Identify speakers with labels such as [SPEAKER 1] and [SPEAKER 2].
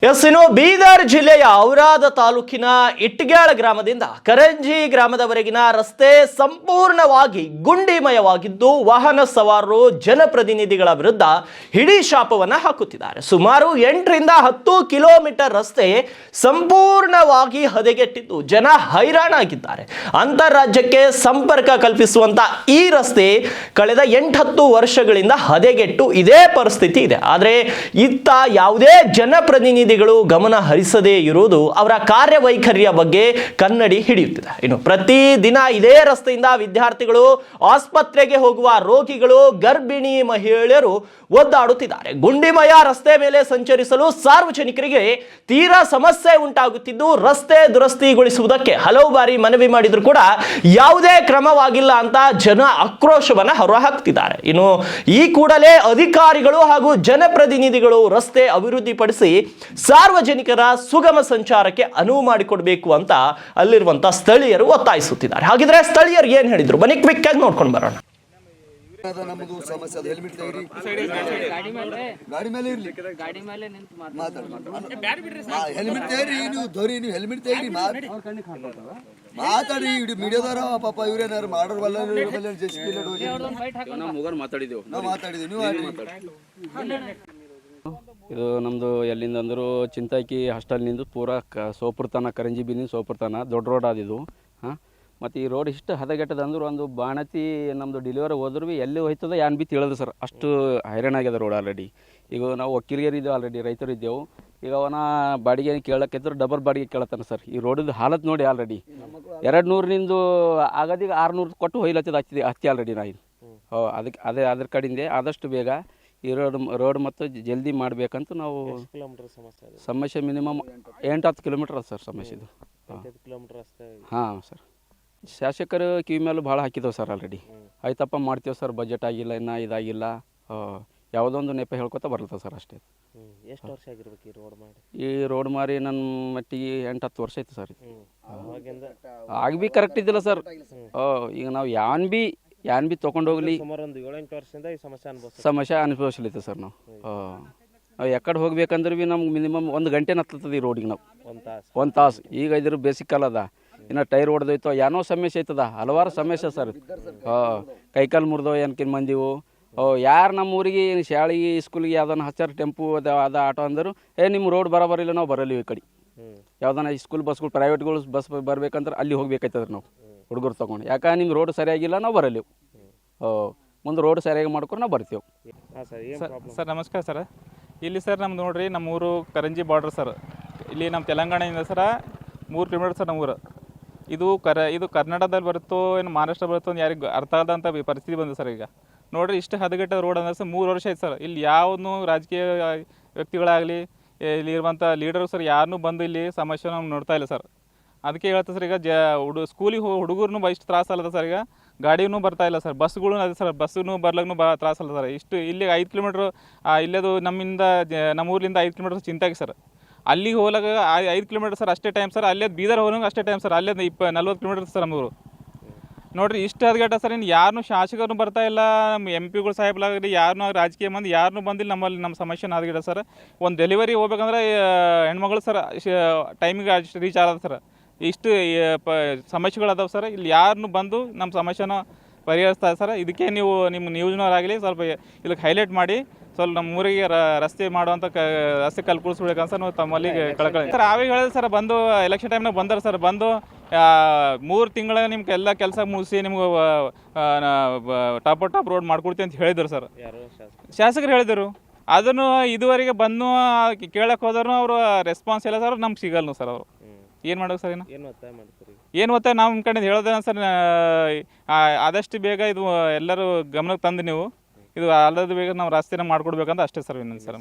[SPEAKER 1] ಇನ್ನು ಬೀದರ್ ಜಿಲ್ಲೆಯ ಔರಾದ ತಾಲೂಕಿನ ಇಟ್ಗ್ಯಾಳ ಗ್ರಾಮದಿಂದ ಕರಂಜಿ ಗ್ರಾಮದವರೆಗಿನ ರಸ್ತೆ ಸಂಪೂರ್ಣವಾಗಿ ಗುಂಡಿಮಯವಾಗಿದ್ದು ವಾಹನ ಸವಾರರು ಜನಪ್ರತಿನಿಧಿಗಳ ವಿರುದ್ಧ ಹಿಡಿ ಶಾಪವನ್ನು ಹಾಕುತ್ತಿದ್ದಾರೆ. ಸುಮಾರು 8 ರಿಂದ 10 ಕಿಲೋಮೀಟರ್ ರಸ್ತೆ ಸಂಪೂರ್ಣವಾಗಿ ಹದಗೆಟ್ಟಿದ್ದು ಜನ ಹೈರಾಣಾಗಿದ್ದಾರೆ. ಅಂತಾರಾಜ್ಯಕ್ಕೆ ಸಂಪರ್ಕ ಕಲ್ಪಿಸುವಂತ ಈ ರಸ್ತೆ ಕಳೆದ 8-10 ವರ್ಷಗಳಿಂದ ಹದಗೆಟ್ಟು ಇದೇ ಪರಿಸ್ಥಿತಿ ಇದೆ. ಆದರೆ ಇತ್ತ ಯಾವುದೇ ಜನಪ್ರತಿನಿಧಿ ಗಮನ ಹರಿಸದೇ ಇರುವುದು ಅವರ ಕಾರ್ಯವೈಖರಿಯ ಬಗ್ಗೆ ಕನ್ನಡಿ ಹಿಡಿಯುತ್ತಿದೆ. ಇನ್ನು ಪ್ರತಿದಿನ ಇದೇ ರಸ್ತೆಯಿಂದ ವಿದ್ಯಾರ್ಥಿಗಳು, ಆಸ್ಪತ್ರೆಗೆ ಹೋಗುವ ರೋಗಿಗಳು, ಗರ್ಭಿಣಿ ಮಹಿಳೆಯರು ಒದ್ದಾಡುತ್ತಿದ್ದಾರೆ. ಗುಂಡಿಮಯ ರಸ್ತೆ ಮೇಲೆ ಸಂಚರಿಸಲು ಸಾರ್ವಜನಿಕರಿಗೆ ತೀರಾ ಸಮಸ್ಯೆ ಉಂಟಾಗುತ್ತಿದ್ದು ರಸ್ತೆ ದುರಸ್ತಿಗೊಳಿಸುವುದಕ್ಕೆ ಹಲವು ಬಾರಿ ಮನವಿ ಮಾಡಿದ್ರು ಕೂಡ ಯಾವುದೇ ಕ್ರಮವಾಗಿಲ್ಲ ಅಂತ ಜನ ಆಕ್ರೋಶವನ್ನ ಹೊರಹಾಕ್ತಿದ್ದಾರೆ. ಇನ್ನು ಈ ಕೂಡಲೇ ಅಧಿಕಾರಿಗಳು ಹಾಗೂ ಜನಪ್ರತಿನಿಧಿಗಳು ರಸ್ತೆ ಅಭಿವೃದ್ಧಿಪಡಿಸಿ ಸಾರ್ವಜನಿಕರ ಸುಗಮ ಸಂಚಾರಕ್ಕೆ ಅನುವು ಮಾಡಿಕೊಡಬೇಕು ಅಂತ ಅಲ್ಲಿರುವಂತಹ ಸ್ಥಳೀಯರು ಒತ್ತಾಯಿಸುತ್ತಿದ್ದಾರೆ. ಹಾಗಿದ್ರೆ ಸ್ಥಳೀಯರು ಏನ್ ಹೇಳಿದ್ರು ಬನ್ನಿ ಕ್ವಿಕ್ ಆಗಿ ನೋಡ್ಕೊಂಡು ಬರೋಣ.
[SPEAKER 2] ನಮ್ಮದು ಸಮಸ್ಯೆ ಅದು ಹೆಲ್ಮೆಟ್ ತೆಗೀರಿ, ಗಾಡಿ ಮೇಲೆ ಇರ್ಲಿ, ಹೆಲ್ಮೆಟ್ ತೆಗೀರಿ, ನೀವು ಧೋರಿ, ನೀವು ಹೆಲ್ಮೆಟ್ ತೆಗೀರಿ, ಮಾತಾಡಿ. ಮೀಡಿಯಾದವರ ಪಾಪ ಇವ್ರೇನಾರು ಮಾಡೋರ್ವಲ್ಲ, ನಾವು ಮಾತಾಡಿದೆವು, ನೀವು
[SPEAKER 3] ಇದು ನಮ್ಮದು ಎಲ್ಲಿಂದ ಅಂದರೂ ಚಿಂತಾಕಿ ಹಾಸ್ಟೆಲ್ನಿಂದ ಪೂರಾ ಸೋಪುರ್ ತನ ಕರಂಜಿ ಬೀದಿನ ಸೋಪುರ್ ತನ ದೊಡ್ಡ ರೋಡ್ ಆದಿದ್ದು. ಹಾಂ, ಮತ್ತು ಈ ರೋಡ್ ಇಷ್ಟು ಹದಗೆಟ್ಟದ ಅಂದ್ರೆ ಒಂದು ಬಾಣತಿ ನಮ್ಮದು ಡೆಲಿವರಿ ಹೋದ್ರೂ ಭೀ ಎಲ್ಲಿ ಹೋಯ್ತದ ಏನು ಭೀ ತಿಳಿದು ಸರ್, ಅಷ್ಟು ಹೈರಾಣ ಆಗ್ಯದ ರೋಡ್ ಆಲ್ರೆಡಿ. ಈಗ ನಾವು ಒಕ್ಕಲಿಗರಿದ್ದೇವೆ, ಆಲ್ರೆಡಿ ರೈತರು ಇದ್ದೆವು. ಈಗ ಅವನ ಬಾಡಿಗೆ ಕೇಳಕ್ಕಿದ್ರು ಡಬಲ್ ಬಾಡಿಗೆ ಕೇಳತ್ತಾನೆ ಸರ್. ಈ ರೋಡದ್ದು ಹಾಲತ್ ನೋಡಿ ಆಲ್ರೆಡಿ 200 ಆಗೋದೀಗ 600 ಕೊಟ್ಟು ಹೊಯ್ಲತ್ತದ ಹತ್ತಿ ಆಲ್ರೆಡಿ ನಾ ಇದು. ಅದಕ್ಕೆ ಅದ್ರ ಕಡೆಯಿಂದ ಆದಷ್ಟು ಬೇಗ ಈ ರೋಡ್ ಮತ್ತು ಜಲ್ದಿ ಮಾಡಬೇಕಂತ ನಾವು ಸಮಸ್ಯೆ ಮಿನಿಮಮ್ 8-10 ಕಿಲೋಮೀಟರ್ ಅದ ಸರ್ ಸಮಸ್ಯೆ ಇದು. ಹಾಂ ಸರ್, ಶಾಸಕರು ಕಿವಿ ಮೇಲೂ ಭಾಳ ಹಾಕಿದ್ದೇವೆ ಸರ್ ಆಲ್ರೆಡಿ. ಆಯ್ತಪ್ಪ ಮಾಡ್ತೇವೆ ಸರ್, ಬಜೆಟ್ ಆಗಿಲ್ಲ, ಇನ್ನೂ ಇದಾಗಿಲ್ಲ, ಯಾವುದೊಂದು ನೆಪ ಹೇಳ್ಕೊತ ಬರ್ತದೆ ಸರ್ ಅಷ್ಟೇ.
[SPEAKER 4] ಎಷ್ಟು ವರ್ಷ ಆಗಿರ್ಬೇಕು ಈ ರೋಡ್ ಮಾಡಿ?
[SPEAKER 3] ಈ ರೋಡ್ ಮಾರಿ ನನ್ನ ಮಟ್ಟಿಗೆ 8-10 ವರ್ಷ ಆಯ್ತು ಸರ್. ಆಗ ಭೀ ಕರೆಕ್ಟ್ ಇದ್ದಿಲ್ಲ ಸರ್. ಈಗ ನಾವು ಯಾನ್ ಭೀ ತೊಗೊಂಡೋಗ್ಲಿ
[SPEAKER 4] ಸುಮಾರು ಒಂದು 7-8 ವರ್ಷದಿಂದ ಈ
[SPEAKER 3] ಸಮಸ್ಯೆ ಅನುಭವಿಸ್ಲಿತ್ತು ಸರ್. ನಾವು ಎಕಡೆ ಹೋಗ್ಬೇಕಂದ್ರೆ ಭೀ ನಮ್ಗೆ ಮಿನಿಮಮ್ 1 ಗಂಟೆ ನತ್ತದ ಈ ರೋಡಿಗೆ ನಾವು 1 ತಾಸು. ಈಗ ಇದ್ರ ಬೇಸಿಕ್ ಅಲ್ಲದ, ಇನ್ನು ಟೈರ್ ಹೊಡೆದೋಯ್ತು, ಏನೋ ಸಮಸ್ಯೆ ಐತದ, ಹಲವಾರು ಸಮಸ್ಯೆ ಸರ್. ಕೈಕಾಲು ಮುರಿದೋ ಏನಕ್ಕಿನ್ ಮಂದಿವು. ಯಾರು ನಮ್ಮ ಊರಿಗೆ ಶಾಲೆಗೆ ಸ್ಕೂಲಿಗೆ ಯಾವ್ದನ್ನ ಹಚ್ಚಾರ ಟೆಂಪು ಅದ ಆಟೋ ಅಂದರು, ನಿಮ್ಮ ರೋಡ್ ಬರೋಬರಿಲ್ಲ, ನಾವು ಬರಲಿವಿ ಈ ಕಡೆ. ಯಾವ್ದಾನ ಸ್ಕೂಲ್ ಬಸ್ಗಳು ಪ್ರೈವೇಟ್ಗಳು ಬಸ್ ಬರ್ಬೇಕಂದ್ರೆ ಅಲ್ಲಿ ಹೋಗ್ಬೇಕಾಯ್ತದ್ರಿ ನಾವು ಹುಡುಗರು ತೊಗೊಂಡು. ಯಾಕೆ ನಿಮ್ಮ ರೋಡ್ ಸರಿಯಾಗಿಲ್ಲ, ನಾವು ಬರಲಿವು. ಮುಂದೆ ರೋಡ್ ಸರಿಯಾಗಿ ಮಾಡ್ಕೊಂಡು ನಾವು ಬರ್ತೀವಿ.
[SPEAKER 5] ಸರ್ ನಮಸ್ಕಾರ ಸರ್. ಇಲ್ಲಿ ಸರ್ ನಮ್ದು ನೋಡ್ರಿ, ನಮ್ಮ ಊರು ಕರಂಜಿ ಬಾರ್ಡ್ರ್ ಸರ್. ಇಲ್ಲಿ ನಮ್ಮ ತೆಲಂಗಾಣದಿಂದ ಸರ 3 ಕಿಲೋಮೀಟರ್ ಸರ್ ನಮ್ಮ ಊರು. ಇದು ಕರ್ನಾಟಕದಲ್ಲಿ ಬರುತ್ತೋ ಏನು ಮಹಾರಾಷ್ಟ್ರ ಬರುತ್ತೋ ಅಂತ ಯಾರಿಗೆ ಅರ್ಥ ಆದಂಥ ಪರಿಸ್ಥಿತಿ ಬಂದಿದೆ ಸರ್. ಈಗ ನೋಡಿರಿ, ಇಷ್ಟು ಹದಗೆಟ್ಟ ರೋಡ್ ಅಂದ್ರೆ ಸರ್ 3 ವರ್ಷ ಆಯ್ತು ಸರ್. ಇಲ್ಲಿ ಯಾವನು ರಾಜಕೀಯ ವ್ಯಕ್ತಿಗಳಾಗಲಿ, ಇಲ್ಲಿರುವಂಥ ಲೀಡರು ಸರ್ ಯಾರನ್ನೂ ಬಂದು ಇಲ್ಲಿ ಸಮಸ್ಯೆ ನಾವು ನೋಡ್ತಾ ಇಲ್ಲ ಸರ್. ಅದಕ್ಕೆ ಹೇಳ್ತಾ ಸರ್, ಈಗ ಸ್ಕೂಲಿಗೆ ಹುಡುಗರು ಇಷ್ಟು ತ್ರಾಸ ಅಲ್ಲದ ಸರ್. ಈಗ ಗಾಡಿನೂ ಬರ್ತಾ ಇಲ್ಲ ಸರ್, ಬಸ್ಗಳು ಅದೇ ಸರ್, ಬಸ್ಸೂ ಬರ್ಲಕ್ಕೂ ತ್ರಾಸ ಅಲ್ಲ ಸರ್. ಇಷ್ಟು ಇಲ್ಲಿ 5 ಕಿಲೋಮೀಟ್ರ್ ಇಲ್ಲದು ನಮ್ಮ ಊರ್ಲಿಂದ 5 ಕಿಲೋಮೀಟರ್ ಚಿಂತಾಗಿ ಸರ್. ಅಲ್ಲಿಗೆ ಹೋಗ್ಲಾಗ 5 ಕಿಲೋಮೀಟರ್ ಸರ್ ಅಷ್ಟೇ ಟೈಮ್ ಸರ್. ಅಲ್ಲೇ ಬೀದರ್ ಹೋಗಂಗೆ ಅಷ್ಟೇ ಟೈಮ್ ಸರ್. ಅಲ್ಲೇ 40 ಕಿಲೋಮೀಟರ್ ಸರ್ ನಮ್ಮೂರು. ನೋಡಿರಿ, ಇಷ್ಟು ಹದಗೆಟ್ಟ ಸರ್. ಇನ್ನು ಯಾರನ್ನೂ ಶಾಸಕರು ಬರ್ತಾ ಇಲ್ಲ, ನಮ್ಮ MP ಗಳು ಸಾಹೇಬ್ಲಾಗಲಿ ಯಾರನ್ನೂ ರಾಜಕೀಯ ಮಂದಿ ಯಾರನ್ನೂ ಬಂದಿಲ್ಲ ನಮ್ಮಲ್ಲಿ. ನಮ್ಮ ಸಮಸ್ಯೆ ಹದಗೆಟ್ಟ ಸರ್. ಒಂದು ಡೆಲಿವರಿ ಹೋಗ್ಬೇಕಂದ್ರೆ ಹೆಣ್ಮಗಳು ಸರ್ ಟೈಮಿಗೆ ಅಷ್ಟು ರೀಚ್ ಆಗದ ಸರ್. ಇಷ್ಟು ಸಮಸ್ಯೆಗಳು ಅದಾವೆ ಸರ್. ಇಲ್ಲಿ ಯಾರನ್ನೂ ಬಂದು ನಮ್ಮ ಸಮಸ್ಯೆನ ಪರಿಹರಿಸ್ತಾರೆ ಸರ್. ಇದಕ್ಕೆ ನೀವು ನಿಮ್ಮ ನ್ಯೂಸ್ನವರಾಗಲಿ ಸ್ವಲ್ಪ ಇದಕ್ಕೆ ಹೈಲೈಟ್ ಮಾಡಿ ಸ್ವಲ್ಪ ನಮ್ಮ ಊರಿಗೆ ರಸ್ತೆ ಮಾಡುವಂಥ ರಸ್ತೆ ಕಲ್ಪಿಸ್ಬಿಡ್ಬೇಕಂತ ಸರ್ ನಾವು ತಮ್ಮಲ್ಲಿ ಕಳ್ಕೊಳ್ಳಿ ಸರ್. ಆವಾಗ ಹೇಳಿದ್ರೆ ಸರ್, ಬಂದು ಎಲೆಕ್ಷನ್ ಟೈಮ್ನಾಗ ಬಂದಾರೆ ಸರ್. ಬಂದು 3 ತಿಂಗಳ ನಿಮ್ಗೆ ಎಲ್ಲ ಕೆಲಸ ಮುಗಿಸಿ ನಿಮ್ಗೆ ಟಾಪ್ ರೋಡ್ ಮಾಡ್ಕೊಡ್ತೀವಿ ಅಂತ ಹೇಳಿದರು ಸರ್. ಶಾಸಕರು ಹೇಳಿದರು. ಅದನ್ನು ಇದುವರೆಗೆ ಬಂದು ಕೇಳಕ್ಕೆ ಹೋದ್ರು ಅವರು ರೆಸ್ಪಾನ್ಸ್ ಇಲ್ಲ ಸರ್. ನಮ್ಗೆ ಸಿಗಲ್ಲ ಸರ್. ಅವರು ಏನು ಮಾಡೋದು ಸರ್? ಏನು ಒತ್ತಾಯ ನಮ್ಮ ಕಡೆ ಹೇಳೋದೇನ ಸರ್, ಆದಷ್ಟು ಬೇಗ ಇದು ಎಲ್ಲರೂ ಗಮನಕ್ಕೆ ತಂದು ನೀವು ಇದು ಅಲ್ಲದ ಬೇಗ ನಾವು ರಸ್ತೆನ ಮಾಡ್ಕೊಡ್ಬೇಕಂತ ಅಷ್ಟೇ ಸರ್. ಇನ್ನೊಂದು ಸರ್